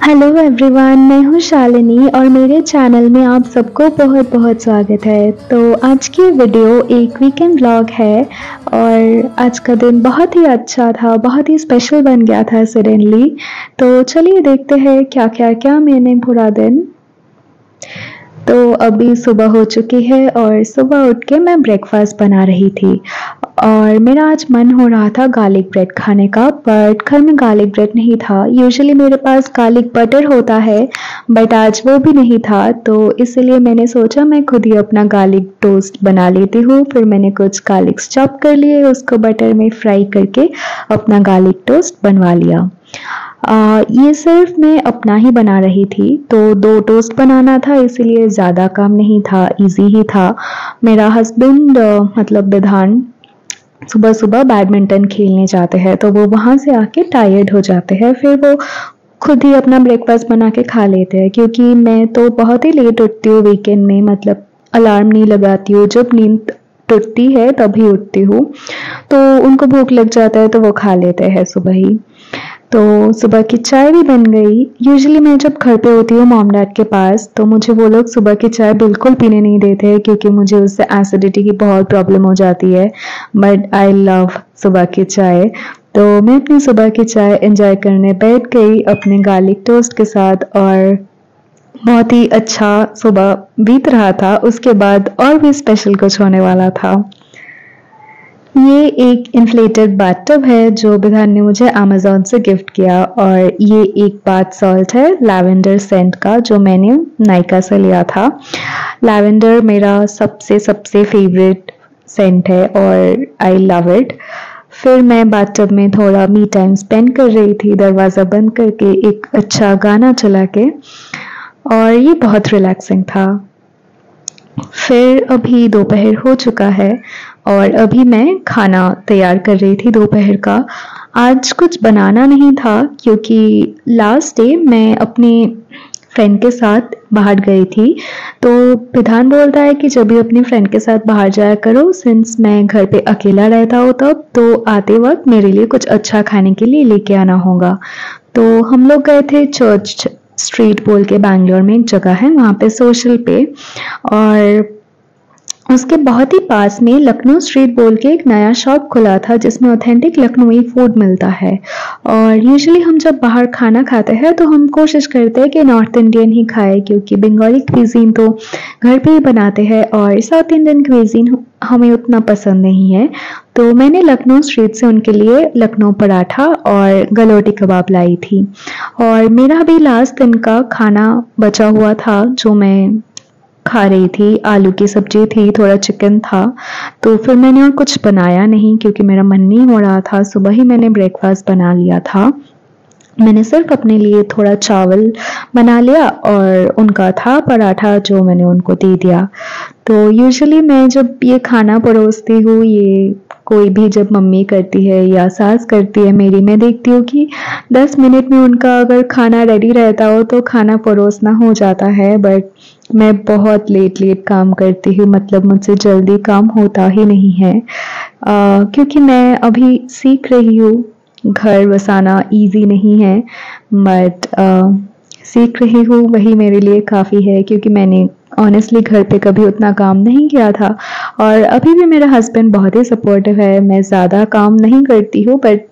Hello everyone, मैं हूँ शालिनी और मेरे चैनल में आप सबको बहुत बहुत स्वागत है। तो आज की वीडियो एक वीकेंड व्लॉग है और आज का दिन बहुत ही अच्छा था, बहुत ही स्पेशल बन गया था सडनली। तो चलिए देखते हैं क्या क्या क्या मैंने पूरा दिन। तो अभी सुबह हो चुकी है और सुबह उठ के मैं ब्रेकफास्ट बना रही थी और मेरा आज मन हो रहा था गार्लिक ब्रेड खाने का, बट घर में गार्लिक ब्रेड नहीं था। यूजुअली मेरे पास गार्लिक बटर होता है बट आज वो भी नहीं था, तो इसलिए मैंने सोचा मैं खुद ही अपना गार्लिक टोस्ट बना लेती हूँ। फिर मैंने कुछ गार्लिक्स चॉप कर लिए, उसको बटर में फ्राई करके अपना गार्लिक टोस्ट बनवा लिया। ये सिर्फ मैं अपना ही बना रही थी, तो 2 टोस्ट बनाना था, इसीलिए ज़्यादा काम नहीं था, इजी ही था। मेरा हस्बैंड मतलब विधान सुबह सुबह बैडमिंटन खेलने जाते हैं, तो वो वहाँ से आके टायर्ड हो जाते हैं, फिर वो खुद ही अपना ब्रेकफास्ट बना के खा लेते हैं। क्योंकि मैं तो बहुत ही लेट उठती हूँ वीकेंड में, मतलब अलार्म नहीं लगाती हूँ, जब नींद टूटती है तभी उठती हूँ। तो उनको भूख लग जाता है तो वो खा लेते हैं सुबह ही। तो सुबह की चाय भी बन गई। यूजुअली मैं जब घर पे होती हूँ मॉम डैड के पास, तो मुझे वो लोग सुबह की चाय बिल्कुल पीने नहीं देते हैं, क्योंकि मुझे उससे एसिडिटी की बहुत प्रॉब्लम हो जाती है। बट आई लव सुबह की चाय। तो मैं अपनी सुबह की चाय एंजॉय करने बैठ गई अपने गार्लिक टोस्ट के साथ और बहुत ही अच्छा सुबह बीत रहा था। उसके बाद और भी स्पेशल कुछ होने वाला था। ये एक इन्फ्लेटेड बाथटब है जो विधान ने मुझे अमेज़न से गिफ्ट किया, और ये एक बाथ सॉल्ट है लैवेंडर सेंट का, जो मैंने नायका से लिया था। लैवेंडर मेरा सबसे सबसे फेवरेट सेंट है और आई लव इट। फिर मैं बाथटब में थोड़ा मी टाइम स्पेंड कर रही थी, दरवाज़ा बंद करके एक अच्छा गाना चला के, और ये बहुत रिलैक्सिंग था। फिर अभी दोपहर हो चुका है और अभी मैं खाना तैयार कर रही थी दोपहर का। आज कुछ बनाना नहीं था, क्योंकि लास्ट डे मैं अपने फ्रेंड के साथ बाहर गई थी। तो विधान बोलता है कि जब भी अपनी फ्रेंड के साथ बाहर जाया करो, सिंस मैं घर पे अकेला रहता हूँ तब, तो आते वक्त मेरे लिए कुछ अच्छा खाने के लिए लेके आना होगा। तो हम लोग गए थे चर्च स्ट्रीट बोल के, बैंगलोर में एक जगह है वहाँ पे, सोशल पे। और उसके बहुत ही पास में लखनऊ स्ट्रीट बोल के एक नया शॉप खुला था जिसमें ऑथेंटिक लखनवी फूड मिलता है। और यूजुअली हम जब बाहर खाना खाते हैं तो हम कोशिश करते हैं कि नॉर्थ इंडियन ही खाएं, क्योंकि बंगाली क्विजीन तो घर पे ही बनाते हैं और साउथ इंडियन क्विजीन हमें उतना पसंद नहीं है। तो मैंने लखनऊ स्ट्रीट से उनके लिए लखनऊ पराठा और गलोटी कबाब लाई थी। और मेरा भी लास्ट दिन का खाना बचा हुआ था जो मैं खा रही थी। आलू की सब्जी थी, थोड़ा चिकन था। तो फिर मैंने और कुछ बनाया नहीं, क्योंकि मेरा मन नहीं हो रहा था। सुबह ही मैंने ब्रेकफास्ट बना लिया था। मैंने सिर्फ अपने लिए थोड़ा चावल बना लिया और उनका था पराठा जो मैंने उनको दे दिया। तो यूजुअली मैं जब ये खाना परोसती हूँ, ये कोई भी जब मम्मी करती है या सास करती है मेरी, मैं देखती हूँ कि 10 मिनट में उनका अगर खाना रेडी रहता हो तो खाना परोसना हो जाता है। बट मैं बहुत लेट लेट काम करती हूँ, मतलब मुझसे जल्दी काम होता ही नहीं है। क्योंकि मैं अभी सीख रही हूँ, घर बसाना इजी नहीं है, बट सीख रही हूँ, वही मेरे लिए काफ़ी है। क्योंकि मैंने ऑनेस्टली घर पे कभी उतना काम नहीं किया था, और अभी भी मेरा हस्बैंड बहुत ही सपोर्टिव है। मैं ज़्यादा काम नहीं करती हूँ, but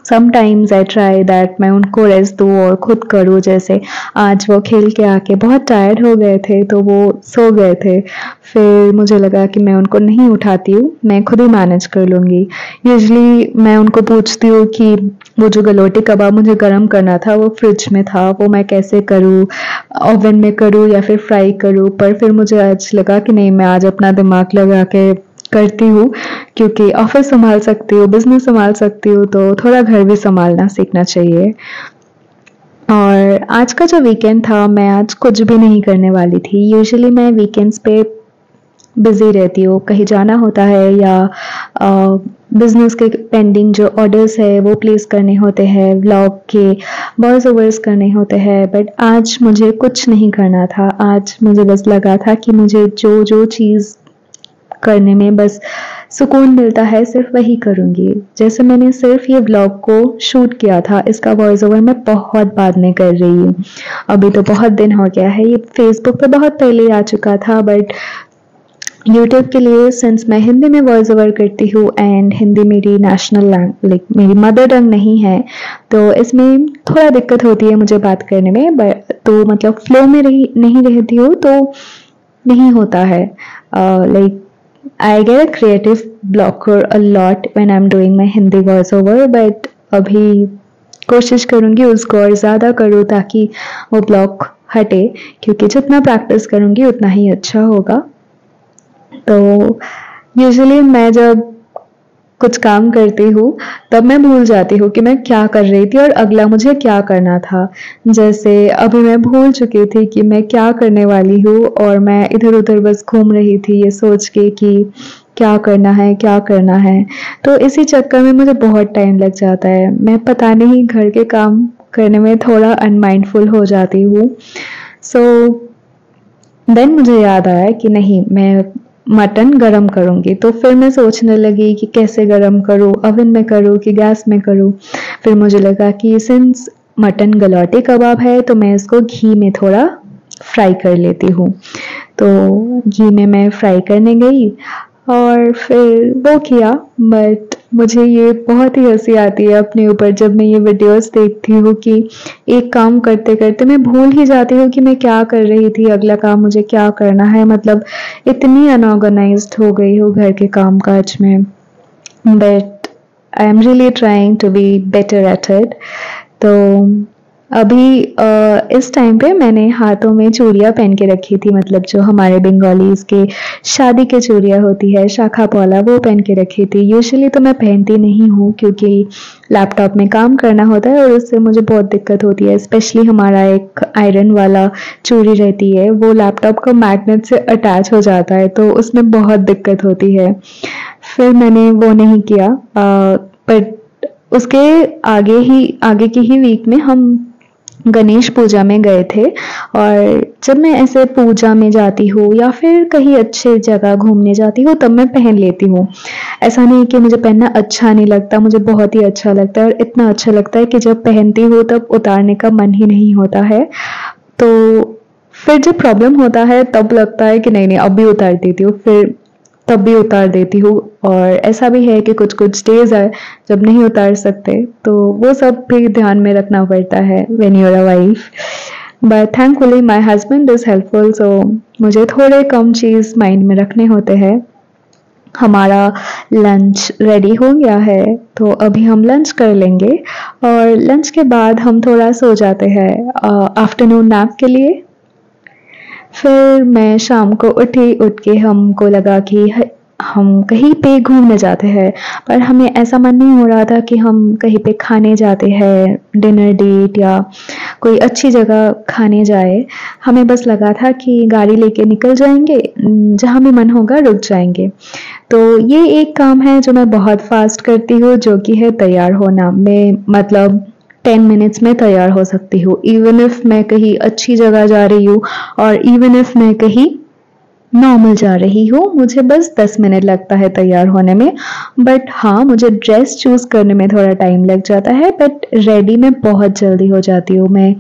sometimes I try that मैं उनको रेस्ट दूँ और खुद करूँ। जैसे आज वो खेल के आके बहुत टायर्ड हो गए थे, तो वो सो गए थे। फिर मुझे लगा कि मैं उनको नहीं उठाती हूँ, मैं खुद ही मैनेज कर लूँगी। यूजुअली मैं उनको पूछती हूँ कि वो जो गलोटी कबाब मुझे गर्म करना था वो फ्रिज में था, वो मैं कैसे करूँ, ओवन में करूँ या फिर फ्राई करूँ। पर फिर मुझे आज लगा कि नहीं, मैं आज अपना दिमाग लगा के करती हूँ, क्योंकि ऑफिस संभाल सकती हूँ, बिजनेस संभाल सकती हूँ, तो थोड़ा घर भी संभालना सीखना चाहिए। और आज का जो वीकेंड था, मैं आज कुछ भी नहीं करने वाली थी। यूजुअली मैं वीकेंड्स पे बिजी रहती हूँ, कहीं जाना होता है या बिजनेस के पेंडिंग जो ऑर्डर्स है वो प्लेस करने होते हैं, व्लॉग के वॉइस ओवर्स करने होते हैं। बट आज मुझे कुछ नहीं करना था। आज मुझे बस लगा था कि मुझे जो जो चीज़ करने में बस सुकून मिलता है सिर्फ वही करूँगी। जैसे मैंने सिर्फ ये व्लॉग को शूट किया था, इसका वॉइस ओवर मैं बहुत बाद में कर रही हूँ। अभी तो बहुत दिन हो गया है, ये फेसबुक पे बहुत पहले आ चुका था, बट यूट्यूब के लिए सिंस मैं हिंदी में वॉइस ओवर करती हूँ एंड हिंदी मेरी नेशनल लैंग्वेज मेरी मदर टंग नहीं है, तो इसमें थोड़ा दिक्कत होती है मुझे बात करने में। बट तो मतलब फ्लो में नहीं रहती हूँ तो नहीं होता है। Like I get a creative blocker a lot when I am doing my Hindi voice over, but अभी कोशिश करूँगी उसको और ज़्यादा करूँ ताकि वो ब्लॉक हटे, क्योंकि जितना प्रैक्टिस करूँगी उतना ही अच्छा होगा। तो यूजुअली मैं जब कुछ काम करती हूँ तब मैं भूल जाती हूँ कि मैं क्या कर रही थी और अगला मुझे क्या करना था। जैसे अभी मैं भूल चुकी थी कि मैं क्या करने वाली हूँ और मैं इधर उधर बस घूम रही थी ये सोच के कि क्या करना है क्या करना है। तो इसी चक्कर में मुझे बहुत टाइम लग जाता है, मैं पता नहीं घर के काम करने में थोड़ा अनमाइंडफुल हो जाती हूँ। सो देन मुझे याद आया कि नहीं, मैं मटन गरम करूँगी। तो फिर मैं सोचने लगी कि कैसे गरम करूँ, ओवन में करूँ कि गैस में करूँ। फिर मुझे लगा कि सिंस मटन गलौटी कबाब है तो मैं इसको घी में थोड़ा फ्राई कर लेती हूँ। तो घी में मैं फ्राई करने गई और फिर वो किया, बट मुझे ये बहुत ही हंसी आती है अपने ऊपर जब मैं ये वीडियोस देखती हूँ कि एक काम करते करते मैं भूल ही जाती हूँ कि मैं क्या कर रही थी, अगला काम मुझे क्या करना है। मतलब इतनी अनऑर्गेनाइज्ड हो गई हूँ घर के काम काज में, but I am really trying to be better at it. तो अभी इस टाइम पे मैंने हाथों में चूड़ियाँ पहन के रखी थी, मतलब जो हमारे बंगालीज के शादी के चूड़ियाँ होती है शाखा पौला, वो पहन के रखी थी। यूजुअली तो मैं पहनती नहीं हूँ क्योंकि लैपटॉप में काम करना होता है और उससे मुझे बहुत दिक्कत होती है। स्पेशली हमारा एक आयरन वाला चूड़ी रहती है, वो लैपटॉप का मैग्नेट से अटैच हो जाता है तो उसमें बहुत दिक्कत होती है। फिर मैंने वो नहीं किया, बट उसके आगे की ही वीक में हम गणेश पूजा में गए थे। और जब मैं ऐसे पूजा में जाती हूँ या फिर कहीं अच्छे जगह घूमने जाती हूँ तब मैं पहन लेती हूँ। ऐसा नहीं कि मुझे पहनना अच्छा नहीं लगता, मुझे बहुत ही अच्छा लगता है और इतना अच्छा लगता है कि जब पहनती हूँ तब उतारने का मन ही नहीं होता है। तो फिर जब प्रॉब्लम होता है तब लगता है कि नहीं नहीं अब भी उतार देती हूँ, फिर तब भी उतार देती हूँ। और ऐसा भी है कि कुछ कुछ डेज है जब नहीं उतार सकते, तो वो सब भी ध्यान में रखना पड़ता है when you are a wife. But thankfully my husband is helpful, so मुझे थोड़े कम चीज़ माइंड में रखने होते हैं। हमारा लंच रेडी हो गया है तो अभी हम लंच कर लेंगे और लंच के बाद हम थोड़ा सो जाते हैं आफ्टरनून नैप के लिए। फिर मैं शाम को उठ के हमको लगा कि हम कहीं पे घूमने जाते हैं, पर हमें ऐसा मन नहीं हो रहा था कि हम कहीं पे खाने जाते हैं, डिनर डेट या कोई अच्छी जगह खाने जाए। हमें बस लगा था कि गाड़ी लेके निकल जाएंगे, जहाँ भी मन होगा रुक जाएंगे। तो ये एक काम है जो मैं बहुत फास्ट करती हूँ, जो कि है तैयार होना। मैं मतलब 10 मिनट्स में तैयार हो सकती हूँ, इवन इफ मैं कहीं अच्छी जगह जा रही हूँ और इवन इफ मैं कहीं नॉर्मल जा रही हूँ, मुझे बस 10 मिनट लगता है तैयार होने में। बट हाँ, मुझे ड्रेस चूज करने में थोड़ा टाइम लग जाता है, बट रेडी मैं बहुत जल्दी हो जाती हूँ। मैं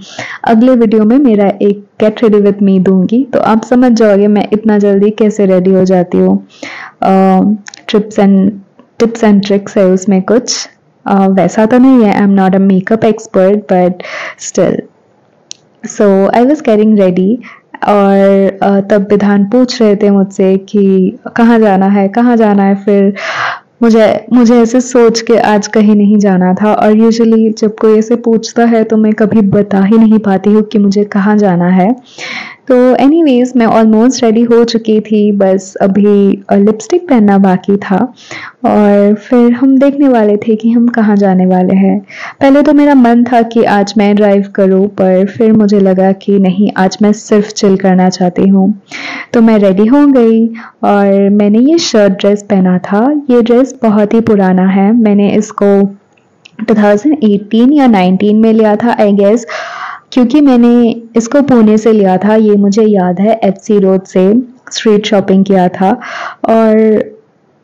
अगले वीडियो में मेरा एक गेट रेडी विथ मी दूंगी तो आप समझ जाओगे मैं इतना जल्दी कैसे रेडी हो जाती हूँ। टिप्स एंड ट्रिक्स है उसमें कुछ, वैसा तो नहीं है, I am not a makeup expert but still. So I was getting ready और तब विधान पूछ रहे थे मुझसे कि कहाँ जाना है कहाँ जाना है। फिर मुझे ऐसे सोच के आज कहीं नहीं जाना था, और यूजुअली जब कोई ऐसे पूछता है तो मैं कभी बता ही नहीं पाती हूँ कि मुझे कहाँ जाना है। तो एनीवेज मैं ऑलमोस्ट रेडी हो चुकी थी, बस अभी लिपस्टिक पहनना बाकी था और फिर हम देखने वाले थे कि हम कहाँ जाने वाले हैं। पहले तो मेरा मन था कि आज मैं ड्राइव करूँ, पर फिर मुझे लगा कि नहीं, आज मैं सिर्फ चिल करना चाहती हूँ। तो मैं रेडी हो गई और मैंने ये शर्ट ड्रेस पहना था। ये ड्रेस बहुत ही पुराना है, मैंने इसको 2018 या 19 में लिया था आई गेस, क्योंकि मैंने इसको पुणे से लिया था। ये मुझे याद है, एफसी रोड से स्ट्रीट शॉपिंग किया था और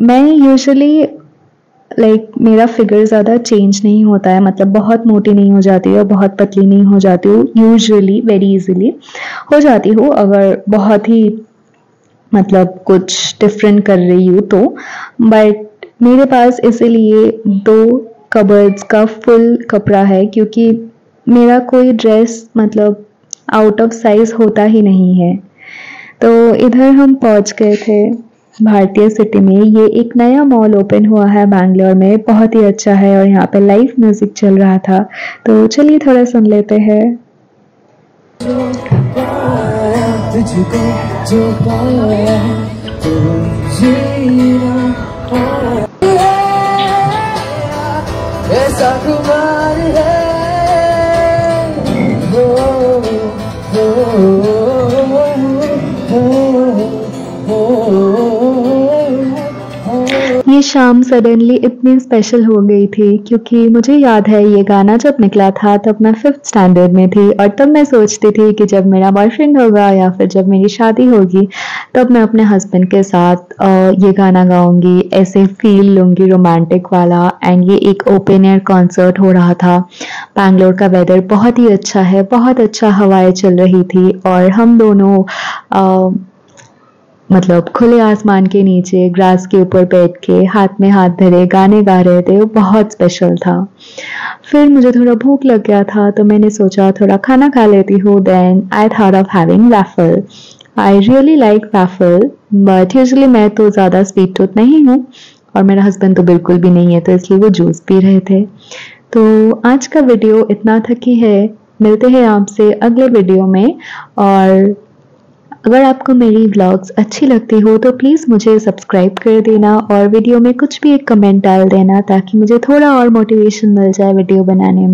मैं यूजुअली मेरा फिगर ज़्यादा चेंज नहीं होता है, मतलब बहुत मोटी नहीं हो जाती और बहुत पतली नहीं हो जाती हूँ। यूजुअली वेरी इजीली हो जाती हूँ अगर बहुत ही मतलब कुछ डिफरेंट कर रही हूँ तो। बट मेरे पास इसीलिए 2 कबर्ड्स का फुल कपड़ा है, क्योंकि मेरा कोई ड्रेस मतलब आउट ऑफ साइज होता ही नहीं है। तो इधर हम पहुंच गए थे भारतीय सिटी में। ये एक नया मॉल ओपन हुआ है बैंगलोर में, बहुत ही अच्छा है और यहाँ पे लाइव म्यूजिक चल रहा था। तो चलिए थोड़ा सुन लेते हैं। तुझको जो पाया तो जीना ऐसा कुमार है ये शाम सडनली इतनी स्पेशल हो गई थी क्योंकि मुझे याद है ये गाना जब निकला था तब मैं 5th स्टैंडर्ड में थी, और तब मैं सोचती थी कि जब मेरा बॉयफ्रेंड होगा या फिर जब मेरी शादी होगी तब मैं अपने हस्बैंड के साथ ये गाना गाऊंगी, ऐसे फील लूंगी रोमांटिक वाला। एंड ये एक ओपन एयर कॉन्सर्ट हो रहा था। बैंगलोर का वेदर बहुत ही अच्छा है, बहुत अच्छा हवाएं चल रही थी और हम दोनों मतलब खुले आसमान के नीचे ग्रास के ऊपर बैठ के हाथ में हाथ धरे गाने गा रहे थे। वो बहुत स्पेशल था। फिर मुझे थोड़ा भूख लग गया था तो मैंने सोचा थोड़ा खाना खा लेती हूँ। Then I thought of having waffle. I really like waffle, but usually मैं तो ज़्यादा स्वीट टूथ नहीं हूँ और मेरा हस्बैंड तो बिल्कुल भी नहीं है, तो इसलिए वो जूस पी रहे थे। तो आज का वीडियो इतना तक ही है। मिलते हैं आपसे अगले वीडियो में। और अगर आपको मेरी व्लॉग्स अच्छी लगती हो तो प्लीज़ मुझे सब्सक्राइब कर देना और वीडियो में कुछ भी एक कमेंट डाल देना ताकि मुझे थोड़ा और मोटिवेशन मिल जाए वीडियो बनाने में।